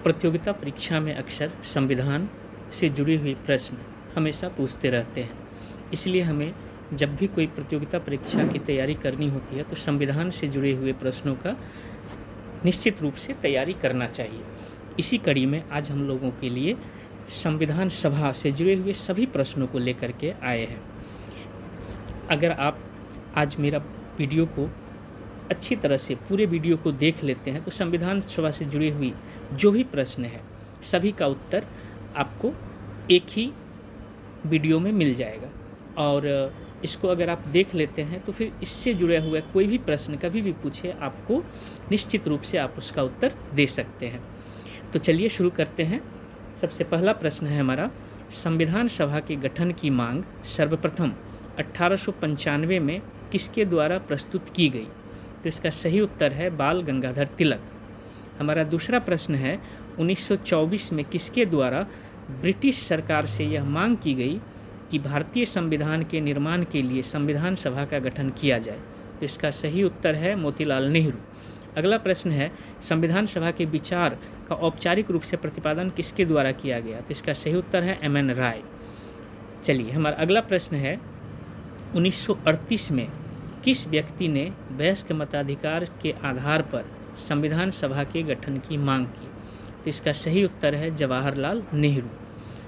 प्रतियोगिता परीक्षा में अक्सर संविधान से जुड़े हुए प्रश्न हमेशा पूछते रहते हैं। इसलिए हमें जब भी कोई प्रतियोगिता परीक्षा की तैयारी करनी होती है तो संविधान से जुड़े हुए प्रश्नों का निश्चित रूप से तैयारी करना चाहिए। इसी कड़ी में आज हम लोगों के लिए संविधान सभा से जुड़े हुए सभी प्रश्नों को लेकर के आए हैं। अगर आप आज मेरा वीडियो को अच्छी तरह से पूरे वीडियो को देख लेते हैं तो संविधान सभा से जुड़ी हुई जो भी प्रश्न है सभी का उत्तर आपको एक ही वीडियो में मिल जाएगा। और इसको अगर आप देख लेते हैं तो फिर इससे जुड़ा हुआ कोई भी प्रश्न कभी भी पूछे आपको निश्चित रूप से आप उसका उत्तर दे सकते हैं। तो चलिए शुरू करते हैं। सबसे पहला प्रश्न है हमारा, संविधान सभा के गठन की मांग सर्वप्रथम 1895 में किसके द्वारा प्रस्तुत की गई? तो इसका सही उत्तर है बाल गंगाधर तिलक। हमारा दूसरा प्रश्न है, 1924 में किसके द्वारा ब्रिटिश सरकार से यह मांग की गई कि भारतीय संविधान के निर्माण के लिए संविधान सभा का गठन किया जाए? तो इसका सही उत्तर है मोतीलाल नेहरू। अगला प्रश्न है, संविधान सभा के विचार का औपचारिक रूप से प्रतिपादन किसके द्वारा किया गया? तो इसका सही उत्तर है एम.एन. राय। चलिए हमारा अगला प्रश्न है, 1938 में किस व्यक्ति ने वयस्क मताधिकार के आधार पर संविधान सभा के गठन की मांग की? तो इसका सही उत्तर है जवाहरलाल नेहरू।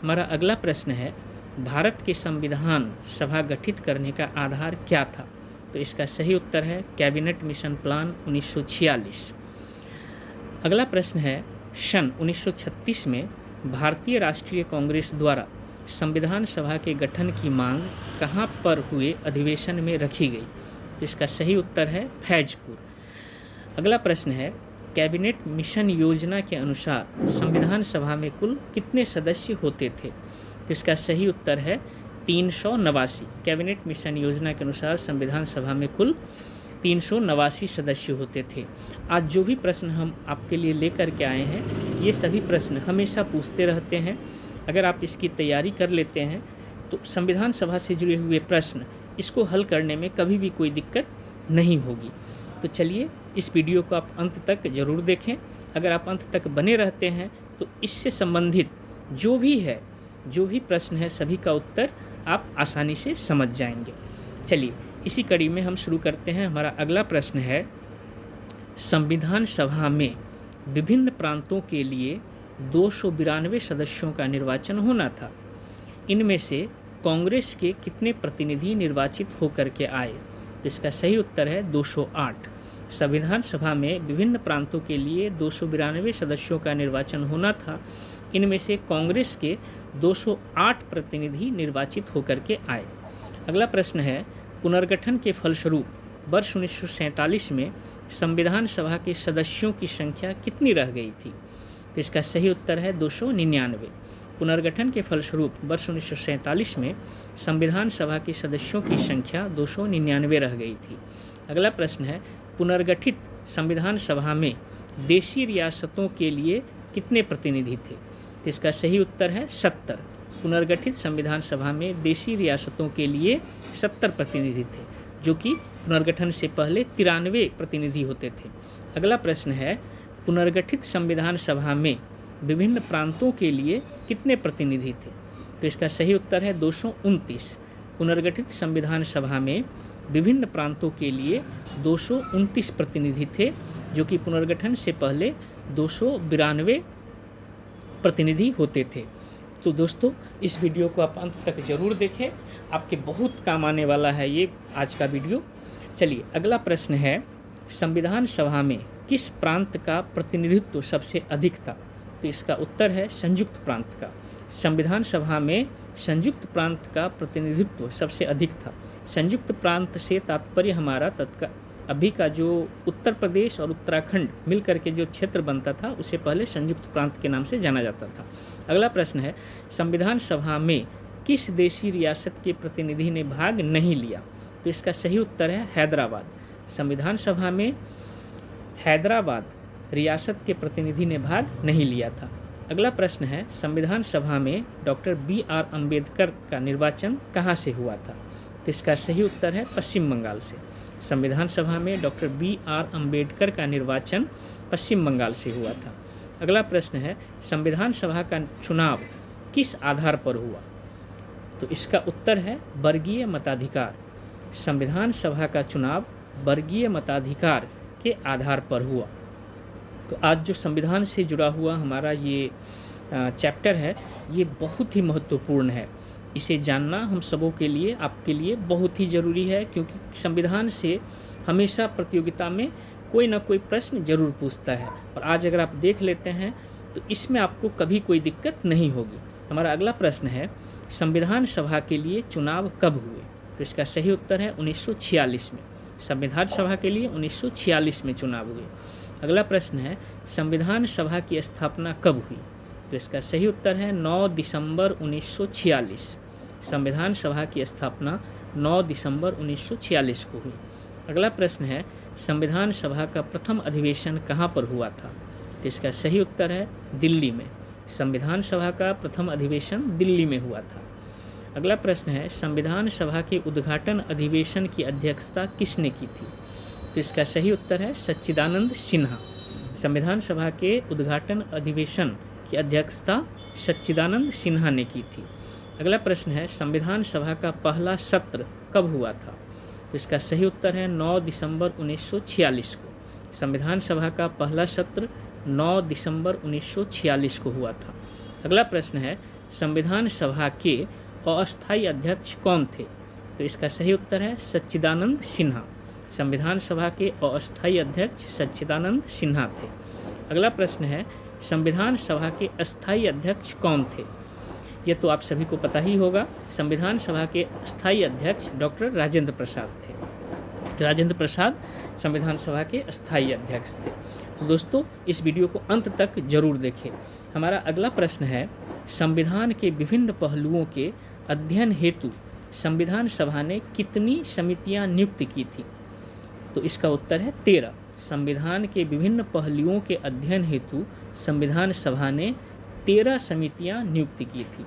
हमारा अगला प्रश्न है, भारत के संविधान सभा गठित करने का आधार क्या था? तो इसका सही उत्तर है कैबिनेट मिशन प्लान 1946। अगला प्रश्न है, सन 1936 में भारतीय राष्ट्रीय कांग्रेस द्वारा संविधान सभा के गठन की मांग कहाँ पर हुए अधिवेशन में रखी गई? तो इसका सही उत्तर है फैजपुर। अगला प्रश्न है, कैबिनेट मिशन योजना के अनुसार संविधान सभा में कुल कितने सदस्य होते थे? तो इसका सही उत्तर है 389। कैबिनेट मिशन योजना के अनुसार संविधान सभा में कुल 389 सदस्य होते थे। आज जो भी प्रश्न हम आपके लिए लेकर के आए हैं ये सभी प्रश्न हमेशा पूछते रहते हैं। अगर आप इसकी तैयारी कर लेते हैं तो संविधान सभा से जुड़े हुए प्रश्न इसको हल करने में कभी भी कोई दिक्कत नहीं होगी। तो चलिए इस वीडियो को आप अंत तक ज़रूर देखें। अगर आप अंत तक बने रहते हैं तो इससे संबंधित जो भी प्रश्न है सभी का उत्तर आप आसानी से समझ जाएंगे। चलिए इसी कड़ी में हम शुरू करते हैं। हमारा अगला प्रश्न है, संविधान सभा में विभिन्न प्रांतों के लिए 292 सदस्यों का निर्वाचन होना था। इनमें से कांग्रेस के कितने प्रतिनिधि निर्वाचित होकर के आए? तो इसका सही उत्तर है 208। संविधान सभा में विभिन्न प्रांतों के लिए 292 सदस्यों का निर्वाचन होना था। इनमें से कांग्रेस के 208 प्रतिनिधि निर्वाचित होकर के आए। अगला प्रश्न है, पुनर्गठन के फलस्वरूप वर्ष 1947 में संविधान सभा के सदस्यों की संख्या कितनी रह गई थी? तो इसका सही उत्तर है 299। पुनर्गठन के फलस्वरूप वर्ष 1947 में संविधान सभा के सदस्यों की संख्या 299 रह गई थी। अगला प्रश्न है, पुनर्गठित संविधान सभा में देशी रियासतों के लिए कितने प्रतिनिधि थे? तो इसका सही उत्तर है 70। पुनर्गठित संविधान सभा में देशी रियासतों के लिए 70 प्रतिनिधि थे, जो कि पुनर्गठन से पहले 93 प्रतिनिधि होते थे। अगला प्रश्न है, पुनर्गठित संविधान सभा में विभिन्न प्रांतों के लिए कितने प्रतिनिधि थे? तो इसका सही उत्तर है 229। पुनर्गठित संविधान सभा में विभिन्न प्रांतों के लिए 229 प्रतिनिधि थे, जो कि पुनर्गठन से पहले 292 प्रतिनिधि होते थे। तो दोस्तों इस वीडियो को आप अंत तक ज़रूर देखें, आपके बहुत काम आने वाला है ये आज का वीडियो। चलिए अगला प्रश्न है, संविधान सभा में किस प्रांत का प्रतिनिधित्व सबसे अधिक था? तो इसका उत्तर है संयुक्त प्रांत का। संविधान सभा में संयुक्त प्रांत का प्रतिनिधित्व सबसे अधिक था। संयुक्त प्रांत से तात्पर्य हमारा अभी का जो उत्तर प्रदेश और उत्तराखंड मिलकर के जो क्षेत्र बनता था उसे पहले संयुक्त प्रांत के नाम से जाना जाता था। अगला प्रश्न है, संविधान सभा में किस देशी रियासत के प्रतिनिधि ने भाग नहीं लिया? तो इसका सही उत्तर है हैदराबाद। संविधान सभा में हैदराबाद रियासत के प्रतिनिधि ने भाग नहीं लिया था। अगला प्रश्न है, संविधान सभा में डॉक्टर बी.आर. अम्बेडकर का निर्वाचन कहाँ से हुआ था? तो इसका सही उत्तर है पश्चिम बंगाल से। संविधान सभा में डॉक्टर बी.आर. अम्बेडकर का निर्वाचन पश्चिम बंगाल से हुआ था। अगला प्रश्न है संविधान सभा का चुनाव किस आधार पर हुआ? तो इसका उत्तर है वर्गीय मताधिकार। संविधान सभा का चुनाव वर्गीय मताधिकार के आधार पर हुआ। तो आज जो संविधान से जुड़ा हुआ हमारा ये चैप्टर है, ये बहुत ही महत्वपूर्ण है। इसे जानना हम सबों के लिए, आपके लिए बहुत ही ज़रूरी है, क्योंकि संविधान से हमेशा प्रतियोगिता में कोई ना कोई प्रश्न जरूर पूछता है। और आज अगर आप देख लेते हैं तो इसमें आपको कभी कोई दिक्कत नहीं होगी। हमारा अगला प्रश्न है संविधान सभा के लिए चुनाव कब हुए? तो इसका सही उत्तर है 1946 में। संविधान सभा के लिए 1946 में चुनाव हुए। अगला प्रश्न है संविधान सभा की स्थापना कब हुई? तो इसका सही उत्तर है 9 दिसंबर 1946। संविधान सभा की स्थापना 9 दिसंबर 1946 को हुई। अगला प्रश्न है संविधान सभा का प्रथम अधिवेशन कहाँ पर हुआ था? तो इसका सही उत्तर है दिल्ली में। संविधान सभा का प्रथम अधिवेशन दिल्ली में हुआ था। अगला प्रश्न है संविधान सभा के उद्घाटन अधिवेशन की अध्यक्षता किसने की थी? तो इसका सही उत्तर है सच्चिदानंद सिन्हा। संविधान सभा के उद्घाटन अधिवेशन की अध्यक्षता सच्चिदानंद सिन्हा ने की थी। अगला प्रश्न है संविधान सभा का पहला सत्र कब हुआ था? तो इसका सही उत्तर है 9 दिसंबर 1946 को। संविधान सभा का पहला सत्र 9 दिसंबर 1946 को हुआ था। अगला प्रश्न है संविधान सभा के अस्थायी अध्यक्ष कौन थे? तो इसका सही उत्तर है सच्चिदानंद सिन्हा। संविधान सभा के अस्थायी अध्यक्ष सच्चिदानंद सिन्हा थे। अगला प्रश्न है संविधान सभा के अस्थायी अध्यक्ष कौन थे? ये तो आप सभी को पता ही होगा। संविधान सभा के अस्थायी अध्यक्ष डॉक्टर राजेंद्र प्रसाद थे। राजेंद्र प्रसाद संविधान सभा के अस्थायी अध्यक्ष थे। तो दोस्तों इस वीडियो को अंत तक जरूर देखें। हमारा अगला प्रश्न है संविधान के विभिन्न पहलुओं के अध्ययन हेतु संविधान सभा ने कितनी समितियां नियुक्त की थी? तो इसका उत्तर है 13। संविधान के विभिन्न पहलुओं के अध्ययन हेतु संविधान सभा ने 13 समितियां नियुक्त की थी।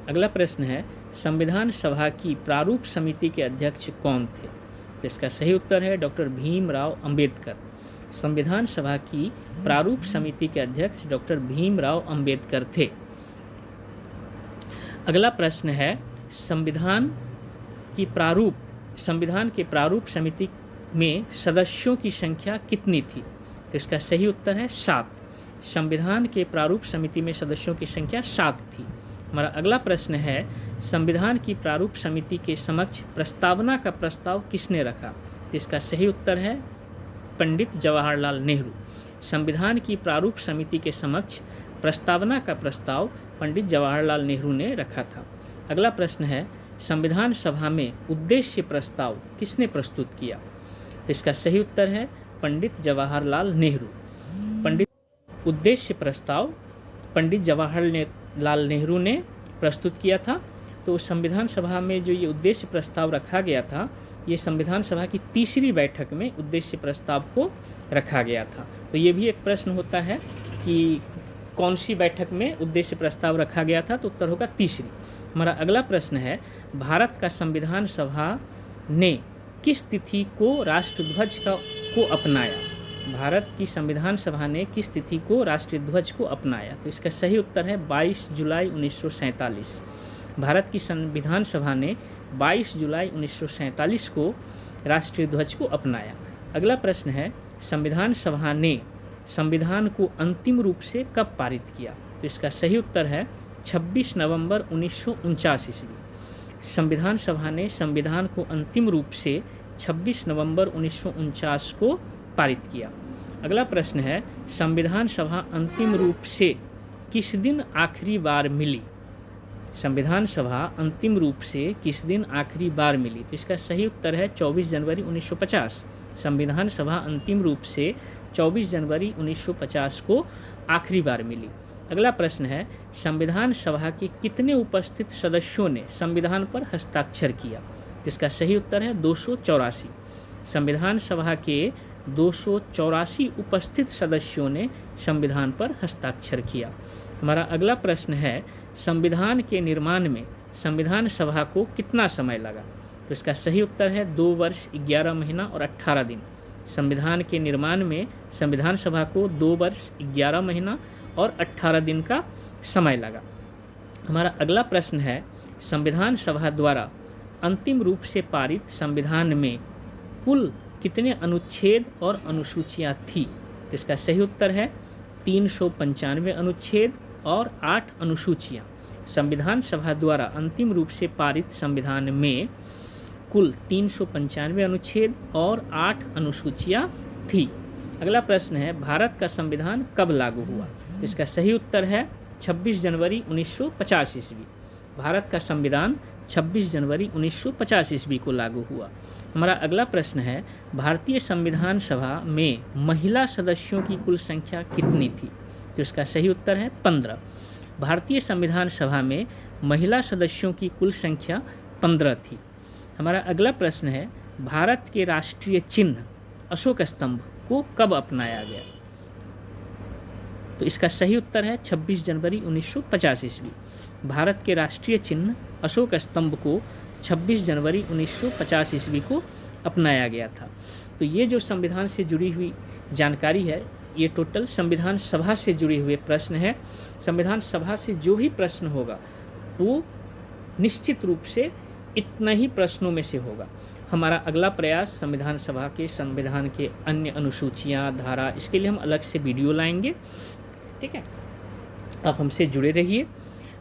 अगला प्रश्न है संविधान सभा की प्रारूप समिति के अध्यक्ष कौन थे? तो इसका सही उत्तर है डॉक्टर भीमराव अंबेडकर। संविधान सभा की प्रारूप समिति के अध्यक्ष डॉक्टर भीमराव अंबेडकर थे। अगला प्रश्न है संविधान के प्रारूप समिति में सदस्यों की संख्या कितनी थी? तो इसका सही उत्तर है 7। संविधान के प्रारूप समिति में सदस्यों की संख्या 7 थी। हमारा अगला प्रश्न है संविधान की प्रारूप समिति के समक्ष प्रस्तावना का प्रस्ताव किसने रखा? तो इसका सही उत्तर है पंडित जवाहरलाल नेहरू। संविधान की प्रारूप समिति के समक्ष प्रस्तावना का प्रस्ताव पंडित जवाहरलाल नेहरू ने रखा था। अगला प्रश्न है संविधान सभा में उद्देश्य प्रस्ताव किसने प्रस्तुत किया? तो इसका सही उत्तर है पंडित जवाहरलाल नेहरू। उद्देश्य प्रस्ताव पंडित जवाहरलाल नेहरू ने प्रस्तुत किया था। तो संविधान सभा में जो ये उद्देश्य प्रस्ताव रखा गया था, ये संविधान सभा की तीसरी बैठक में उद्देश्य प्रस्ताव को रखा गया था। तो ये भी एक प्रश्न होता है कि कौन सी बैठक में उद्देश्य प्रस्ताव रखा गया था? तो उत्तर होगा तीसरी। हमारा अगला प्रश्न है भारत का संविधान सभा ने किस तिथि को राष्ट्रध्वज को अपनाया? भारत की संविधान सभा ने किस तिथि को राष्ट्रीय ध्वज को अपनाया? तो इसका सही उत्तर है 22 जुलाई 1947। भारत की संविधान सभा ने 22 जुलाई 1947 को राष्ट्रीय ध्वज को अपनाया। अगला प्रश्न है संविधान सभा ने संविधान को अंतिम रूप से कब पारित किया? तो इसका सही उत्तर है 26 नवंबर 1949 ईस्वी। संविधान सभा ने संविधान को अंतिम रूप से 26 नवंबर 1949 को पारित किया। अगला प्रश्न है संविधान सभा अंतिम रूप से किस दिन आखिरी बार मिली? संविधान सभा अंतिम रूप से किस दिन आखिरी बार मिली? तो इसका सही उत्तर है 24 जनवरी 1950। संविधान सभा अंतिम रूप से 24 जनवरी 1950 को आखिरी बार मिली। अगला प्रश्न है संविधान सभा के कितने उपस्थित सदस्यों ने संविधान पर हस्ताक्षर किया? इसका सही उत्तर है 284। संविधान सभा के 284 उपस्थित सदस्यों ने संविधान पर हस्ताक्षर किया। हमारा अगला प्रश्न है संविधान के निर्माण में संविधान सभा को कितना समय लगा? तो इसका सही उत्तर है 2 वर्ष 11 महीना और 18 दिन। संविधान के निर्माण में संविधान सभा को 2 वर्ष 11 महीना और 18 दिन का समय लगा। हमारा अगला प्रश्न है, संविधान सभा द्वारा अंतिम रूप से पारित संविधान में कुल कितने अनुच्छेद और अनुसूचियाँ थी? तो इसका सही उत्तर है 395 अनुच्छेद और 8 अनुसूचियाँ। संविधान सभा द्वारा अंतिम रूप से पारित संविधान में कुल 395 अनुच्छेद और 8 अनुसूचियाँ थी। अगला प्रश्न है, भारत का संविधान कब लागू हुआ? तो इसका सही उत्तर है 26 जनवरी 1950 ईस्वी। भारत का संविधान 26 जनवरी 1950 ईस्वी को लागू हुआ। हमारा अगला प्रश्न है, भारतीय संविधान सभा में महिला सदस्यों की कुल संख्या कितनी थी? तो इसका सही उत्तर है 15। भारतीय संविधान सभा में महिला सदस्यों की कुल संख्या 15 थी। हमारा अगला प्रश्न है, भारत के राष्ट्रीय चिन्ह अशोक स्तंभ को कब अपनाया गया? तो इसका सही उत्तर है 26 जनवरी 1950 ईस्वी। भारत के राष्ट्रीय चिन्ह अशोक स्तंभ को 26 जनवरी 1950 ईस्वी को अपनाया गया था। तो ये जो संविधान से जुड़ी हुई जानकारी है, ये टोटल संविधान सभा से जुड़े हुए प्रश्न हैं। संविधान सभा से जो भी प्रश्न होगा वो निश्चित रूप से इतना ही प्रश्नों में से होगा। हमारा अगला प्रयास संविधान सभा के संविधान के अन्य अनुसूचियाँ, धारा, इसके लिए हम अलग से वीडियो लाएंगे। ठीक है, आप हमसे जुड़े रहिए।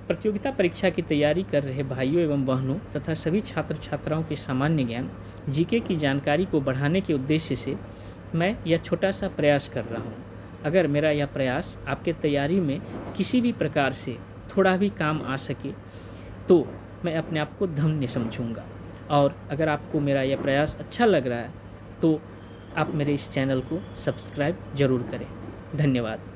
प्रतियोगिता परीक्षा की तैयारी कर रहे भाइयों एवं बहनों तथा सभी छात्र छात्राओं के सामान्य ज्ञान, जीके की जानकारी को बढ़ाने के उद्देश्य से मैं यह छोटा सा प्रयास कर रहा हूँ। अगर मेरा यह प्रयास आपके तैयारी में किसी भी प्रकार से थोड़ा भी काम आ सके तो मैं अपने आप को धन्य समझूंगा। और अगर आपको मेरा यह प्रयास अच्छा लग रहा है तो आप मेरे इस चैनल को सब्सक्राइब ज़रूर करें। धन्यवाद।